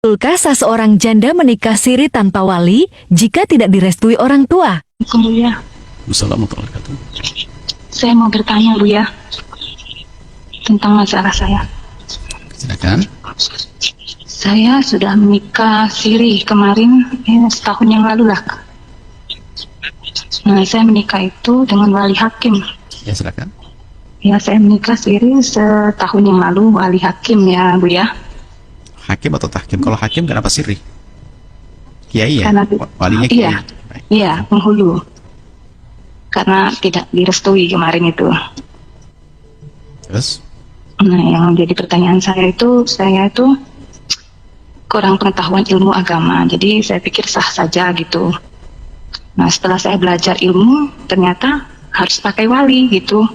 Betulkah sah seorang janda menikah siri tanpa wali jika tidak direstui orang tua? Bu ya, Assalamualaikum warahmatullahi wabarakatuh. saya mau bertanya Bu ya tentang masalah saya. Silakan. Saya sudah menikah siri kemarin, setahun yang lalu lah. Nah, saya menikah itu dengan wali hakim. Ya, silakan. Ya, saya menikah siri setahun yang lalu wali hakim ya Bu ya. Hakim atau tahkim? Kalau hakim kenapa sirri? Kiai ya? Karena Walinya kiai. iya, Baik. iya penghulu. Karena tidak direstui kemarin itu. Terus? Nah, yang jadi pertanyaan saya itu kurang pengetahuan ilmu agama. Jadi saya pikir sah saja gitu. Nah, setelah saya belajar ilmu, ternyata harus pakai wali gitu.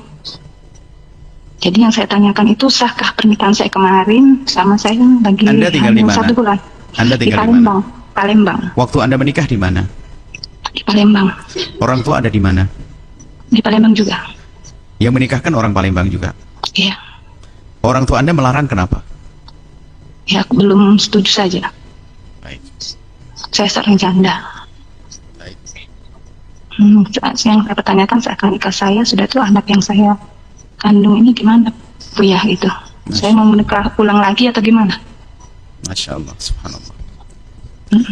Jadi yang saya tanyakan itu sahkah pernikahan saya kemarin sama saya lagi Anda tinggal di hamil mana? 1 bulan. Anda Di tinggal di Palembang. mana? Palembang. Waktu Anda menikah di mana? Di Palembang. Orang tua ada di mana? Di Palembang juga. Yang menikahkan orang Palembang juga. Iya. Orang tua Anda melarang kenapa? Ya, aku belum setuju saja. Baik. Saya seorang janda. Baik. Yang saya pertanyakan seakan nikah saya sudah tuh anak yang saya kandung ini gimana Bu ya itu? Saya mau menikah ulang lagi atau gimana? Masya Allah, subhanallah.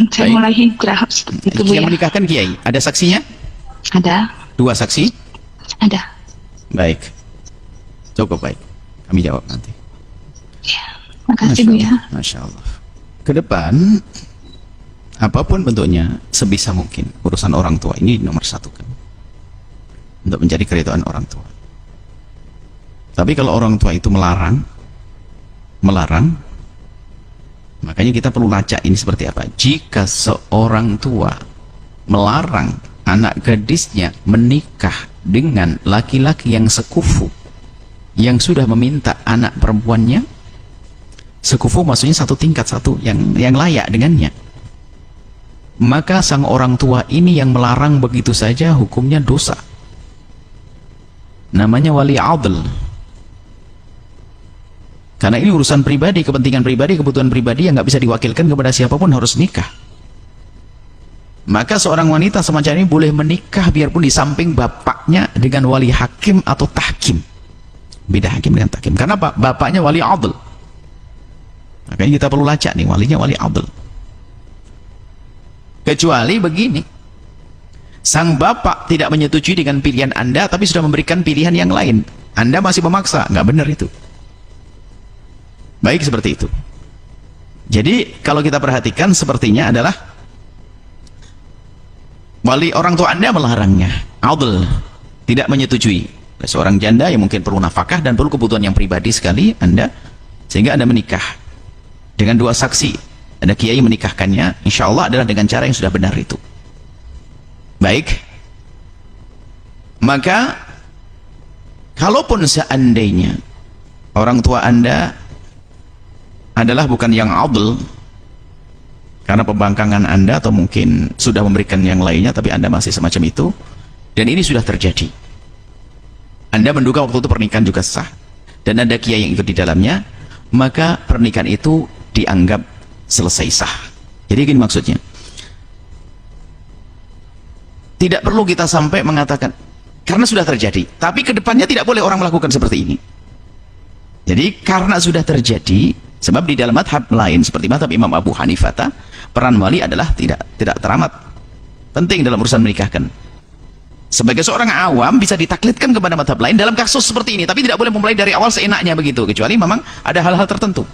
Saya Baik. mulai hijrah seperti itu Bu Yang ya. menikahkan kiai, ada saksinya? Ada, 2 saksi? ada. Baik. Cukup baik. Kami jawab nanti. Ya, makasih Bu ya. Masya Allah. Ke depan, apapun bentuknya, sebisa mungkin urusan orang tua ini nomor 1 kan, untuk mencari keridhaan orang tua. Tapi kalau orang tua itu melarang, makanya kita perlu lacak ini seperti apa. Jika seorang tua melarang anak gadisnya menikah dengan laki-laki yang sekufu, yang sudah meminta anak perempuannya, sekufu maksudnya satu tingkat, satu yang layak dengannya, maka sang orang tua ini yang melarang begitu saja hukumnya dosa. Namanya wali adl. Karena ini urusan pribadi, kepentingan pribadi, kebutuhan pribadi yang nggak bisa diwakilkan kepada siapapun, harus nikah. Maka seorang wanita semacam ini boleh menikah biarpun di samping bapaknya dengan wali hakim atau tahkim. Beda hakim dengan tahkim. Karena bapaknya wali adl. Makanya kita perlu lacak nih, walinya wali adl. Kecuali begini, sang bapak tidak menyetujui dengan pilihan Anda, tapi sudah memberikan pilihan yang lain. Anda masih memaksa, nggak benar itu. Baik, seperti itu. Jadi kalau kita perhatikan, sepertinya adalah wali orang tua Anda melarangnya, adl, tidak menyetujui. Seorang janda yang mungkin perlu nafkah dan perlu kebutuhan yang pribadi sekali Anda, sehingga Anda menikah dengan 2 saksi. Ada kiai menikahkannya, insya Allah adalah dengan cara yang sudah benar itu. Baik, maka kalaupun seandainya orang tua Anda adalah bukan yang adl, karena pembangkangan Anda atau mungkin sudah memberikan yang lainnya tapi Anda masih semacam itu, dan ini sudah terjadi, Anda menduga waktu itu pernikahan juga sah dan ada kiai yang ikut di dalamnya, maka pernikahan itu dianggap selesai sah. Jadi gini maksudnya, tidak perlu kita sampai mengatakan karena sudah terjadi, tapi kedepannya tidak boleh orang melakukan seperti ini. Jadi karena sudah terjadi, sebab di dalam madhab lain seperti madhab Imam Abu Hanifah, peran wali adalah tidak teramat penting dalam urusan menikahkan. Sebagai seorang awam bisa ditaklidkan kepada madhab lain dalam kasus seperti ini, tapi tidak boleh memulai dari awal seenaknya begitu, kecuali memang ada hal-hal tertentu.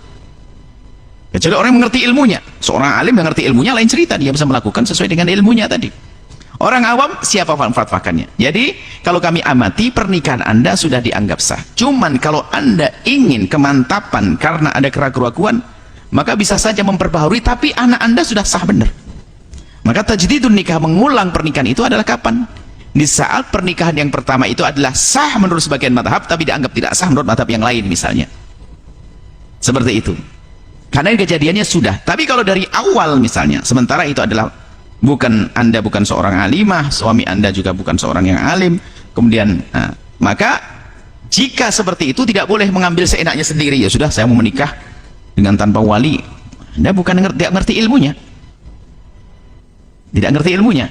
Kecuali orang yang mengerti ilmunya. Seorang alim yang mengerti ilmunya lain cerita, dia bisa melakukan sesuai dengan ilmunya tadi. Orang awam siapa fatwakannya. Jadi kalau kami amati, pernikahan Anda sudah dianggap sah. Cuman kalau Anda ingin kemantapan karena ada keraguan, maka bisa saja memperbaharui, tapi anak Anda sudah sah benar. Maka tajdidun nikah, mengulang pernikahan itu adalah kapan? Di saat pernikahan yang pertama itu adalah sah menurut sebagian madhab, tapi dianggap tidak sah menurut madhab yang lain misalnya. Seperti itu. Karena kejadiannya sudah. Tapi kalau dari awal misalnya, sementara itu adalah Anda bukan seorang alimah, suami Anda juga bukan seorang yang alim, kemudian maka jika seperti itu tidak boleh mengambil seenaknya sendiri. Ya sudah, saya mau menikah dengan tanpa wali, Anda bukan tidak ngerti ilmunya. Tidak ngerti ilmunya.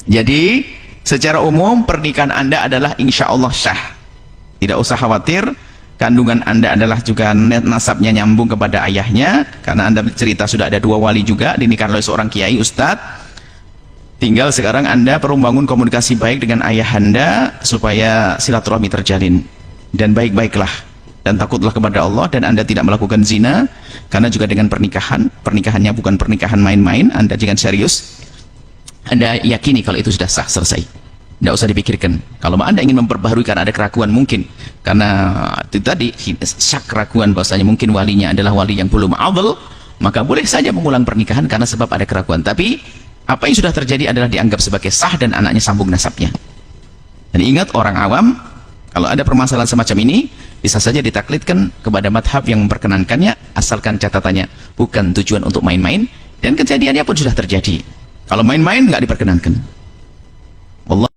Jadi, secara umum pernikahan Anda adalah insya Allah sah. Tidak usah khawatir, kandungan Anda adalah juga nasabnya nyambung kepada ayahnya, karena Anda cerita sudah ada 2 wali juga, dinikahi oleh seorang kiai, ustadz. Tinggal sekarang Anda perlu membangun komunikasi baik dengan ayah Anda, supaya silaturahmi terjalin. Dan baik-baiklah, dan takutlah kepada Allah, dan Anda tidak melakukan zina, karena juga dengan pernikahannya bukan pernikahan main-main. Anda jangan serius, Anda yakini kalau itu sudah sah, selesai. Tidak usah dipikirkan. Kalau Anda ingin memperbaharui karena ada keraguan, mungkin karena itu tadi syak keraguan bahwasanya mungkin walinya adalah wali yang belum adil, maka boleh saja mengulang pernikahan karena sebab ada keraguan. Tapi apa yang sudah terjadi adalah dianggap sebagai sah dan anaknya sambung nasabnya. Dan ingat, orang awam kalau ada permasalahan semacam ini bisa saja ditaklidkan kepada madhab yang memperkenankannya, asalkan catatannya bukan tujuan untuk main-main, dan kejadiannya pun sudah terjadi. Kalau main-main nggak diperkenankan. Allah